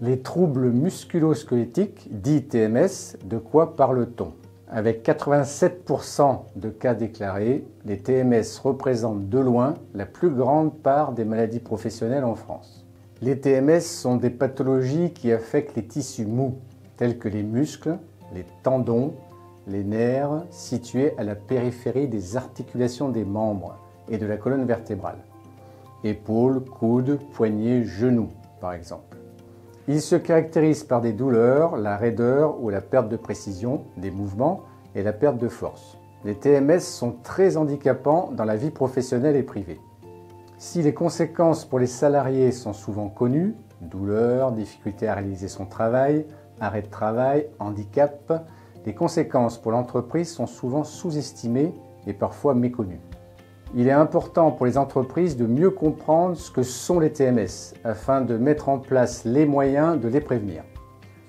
Les troubles musculo-squelettiques, dits TMS, de quoi parle-t-on? Avec 87% de cas déclarés, les TMS représentent de loin la plus grande part des maladies professionnelles en France. Les TMS sont des pathologies qui affectent les tissus mous, tels que les muscles, les tendons, les nerfs situés à la périphérie des articulations des membres et de la colonne vertébrale. Épaules, coudes, poignets, genoux, par exemple. Ils se caractérisent par des douleurs, la raideur ou la perte de précision des mouvements et la perte de force. Les TMS sont très handicapants dans la vie professionnelle et privée. Si les conséquences pour les salariés sont souvent connues, douleurs, difficultés à réaliser son travail, arrêt de travail, handicap, les conséquences pour l'entreprise sont souvent sous-estimées et parfois méconnues. Il est important pour les entreprises de mieux comprendre ce que sont les TMS afin de mettre en place les moyens de les prévenir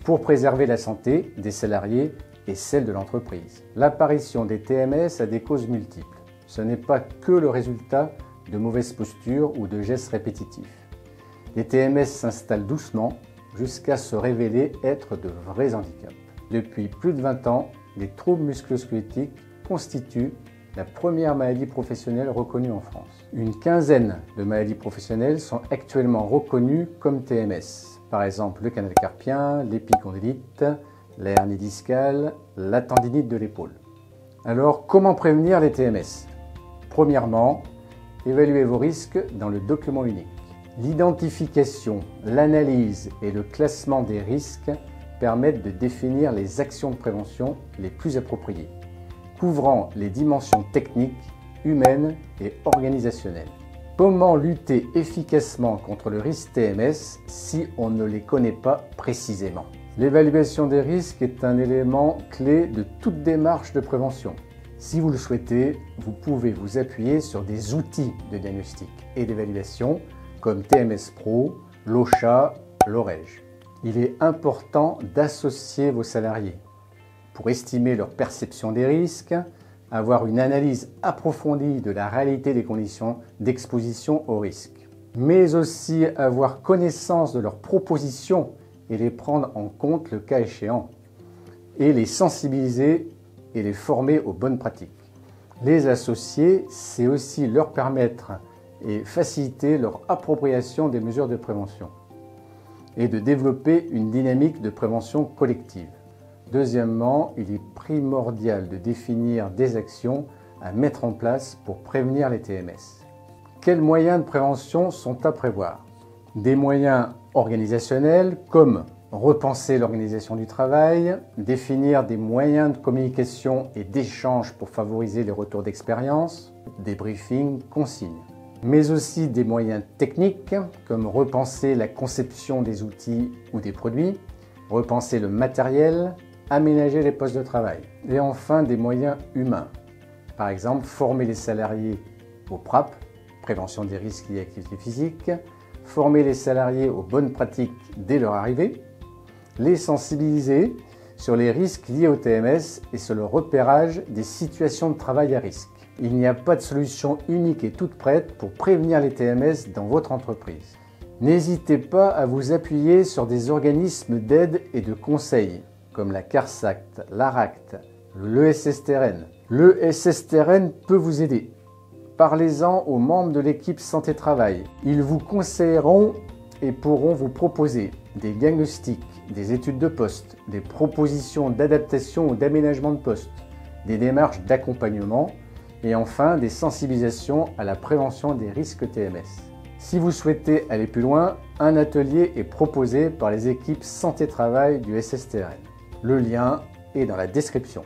pour préserver la santé des salariés et celle de l'entreprise. L'apparition des TMS a des causes multiples. Ce n'est pas que le résultat de mauvaises postures ou de gestes répétitifs. Les TMS s'installent doucement jusqu'à se révéler être de vrais handicaps. Depuis plus de 20 ans, les troubles musculo-squelettiques constituent la première maladie professionnelle reconnue en France. Une quinzaine de maladies professionnelles sont actuellement reconnues comme TMS. Par exemple, le canal carpien, l'épicondylite, la hernie discale, la tendinite de l'épaule. Alors, comment prévenir les TMS? Premièrement, évaluez vos risques dans le document unique. L'identification, l'analyse et le classement des risques permettent de définir les actions de prévention les plus appropriées, couvrant les dimensions techniques, humaines et organisationnelles. Comment lutter efficacement contre le risque TMS si on ne les connaît pas précisément? L'évaluation des risques est un élément clé de toute démarche de prévention. Si vous le souhaitez, vous pouvez vous appuyer sur des outils de diagnostic et d'évaluation comme TMS Pro, l'OSHA, l'OREG. Il est important d'associer vos salariés pour estimer leur perception des risques, avoir une analyse approfondie de la réalité des conditions d'exposition aux risques, mais aussi avoir connaissance de leurs propositions et les prendre en compte le cas échéant, et les sensibiliser et les former aux bonnes pratiques. Les associer, c'est aussi leur permettre et faciliter leur appropriation des mesures de prévention et de développer une dynamique de prévention collective. Deuxièmement, il est primordial de définir des actions à mettre en place pour prévenir les TMS. Quels moyens de prévention sont à prévoir? Des moyens organisationnels comme repenser l'organisation du travail, définir des moyens de communication et d'échange pour favoriser les retours d'expérience, des briefings, consignes. Mais aussi des moyens techniques comme repenser la conception des outils ou des produits, repenser le matériel, aménager les postes de travail. Et enfin, des moyens humains. Par exemple, former les salariés au PRAP, prévention des risques liés à l'activité physique, former les salariés aux bonnes pratiques dès leur arrivée, les sensibiliser sur les risques liés au TMS et sur le repérage des situations de travail à risque. Il n'y a pas de solution unique et toute prête pour prévenir les TMS dans votre entreprise. N'hésitez pas à vous appuyer sur des organismes d'aide et de conseil, comme la CARSAT, l'ARACT, l'ESSTRN. L'ESSTRN peut vous aider. Parlez-en aux membres de l'équipe santé-travail. Ils vous conseilleront et pourront vous proposer des diagnostics, des études de poste, des propositions d'adaptation ou d'aménagement de poste, des démarches d'accompagnement et enfin des sensibilisations à la prévention des risques TMS. Si vous souhaitez aller plus loin, un atelier est proposé par les équipes santé-travail du SSTRN. Le lien est dans la description.